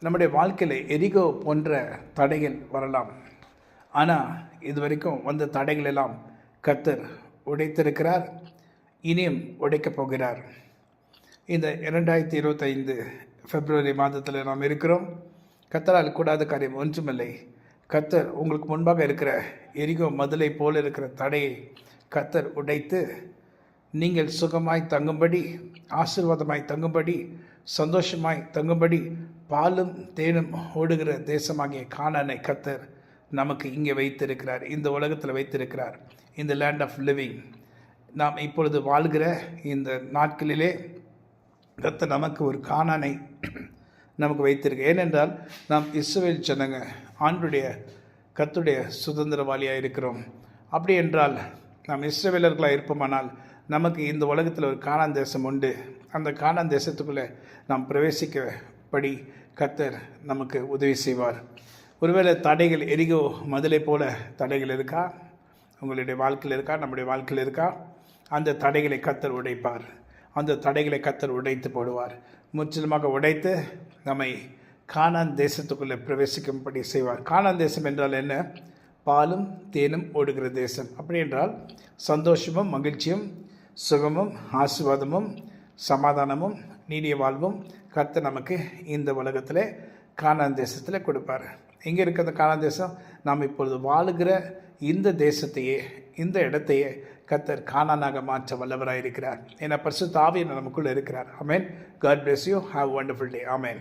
நம்முடைய வாழ்க்கையில் எரிகோ போன்ற தடைகள் வரலாம். ஆனால் இதுவரைக்கும் வந்த தடைகள் எல்லாம் கர்த்தர் உடைத்திருக்கிறார், இனியும் உடைக்கப் போகிறார். இந்த 2025 பிப்ரவரி மாதத்தில் நாம் இருக்கிறோம். கர்த்தரால் கூடாத காரியம் ஒன்றுமில்லை. கர்த்தர் உங்களுக்கு முன்பாக இருக்கிற எரிகோ மதிலை போல இருக்கிற தடையை கர்த்தர் உடைத்து நீங்கள் சுகமாய் தங்கும்படி, ஆசீர்வாதமாய் தங்கும்படி, சந்தோஷமாய் தங்கும்படி, பாலும் தேனும் ஓடுகிற தேசமாகிய கானானை கர்த்தர் நமக்கு இங்கே வைத்திருக்கிறார், இந்த உலகத்தில் வைத்திருக்கிறார். இந்த லேண்ட் ஆஃப் லிவிங் நாம் இப்பொழுது வாழ்கிற இந்த நாட்களிலே கர்த்தர் நமக்கு ஒரு கானானை நமக்கு வைத்திருக்கு. ஏனென்றால் நாம் இஸ்ரவேல் ஜனங்க ஆண்டுடைய கர்த்தருடைய சுதந்திரவாளியாக இருக்கிறோம். அப்படி என்றால் நாம் இஸ்ரவேலர்களாக இருப்போமானால் நமக்கு இந்த உலகத்தில் ஒரு கானான் தேசம் உண்டு. அந்த கானான் தேசத்துக்குள்ளே நாம் பிரவேசிக்கப்படி கர்த்தர் நமக்கு உதவி செய்வார். ஒருவேளை தடைகள் எரிகோ மதிலை போல தடைகள் இருக்கா? உங்களுடைய வாழ்க்கையில் இருக்கா? நம்முடைய வாழ்க்கையில் இருக்கா? அந்த தடைகளை கர்த்தர் உடைப்பார். அந்த தடைகளை கர்த்தர் உடைத்து போடுவார். முற்றிலுமாக உடைத்து நம்மை கானான் தேசத்துக்குள்ளே பிரவேசிக்கும்படி செய்வார். கானான் தேசம் என்றால் என்ன? பாலும் தேனும் ஓடுகிற தேசம். அப்படி என்றால் சந்தோஷமும் மகிழ்ச்சியும் சுகமும் ஆசீர்வாதமும் சமாதானமும் நீடிய வாழ்வும் கர்த்தர் நமக்கு இந்த உலகத்தில் கானான் தேசத்தில் கொடுப்பார். எங்கே இருக்கிற கானான் தேசம்? நாம் இப்பொழுது வாழுகிற இந்த தேசத்தையே, இந்த இடத்தையே கர்த்தர் கானானாக மாற்ற வல்லவராக இருக்கிறார். ஏன்னா பரிசுத்த ஆவியானவர் நமக்குள்ளே இருக்கிறார். ஆமென். God bless you. Have a wonderful day. Amen.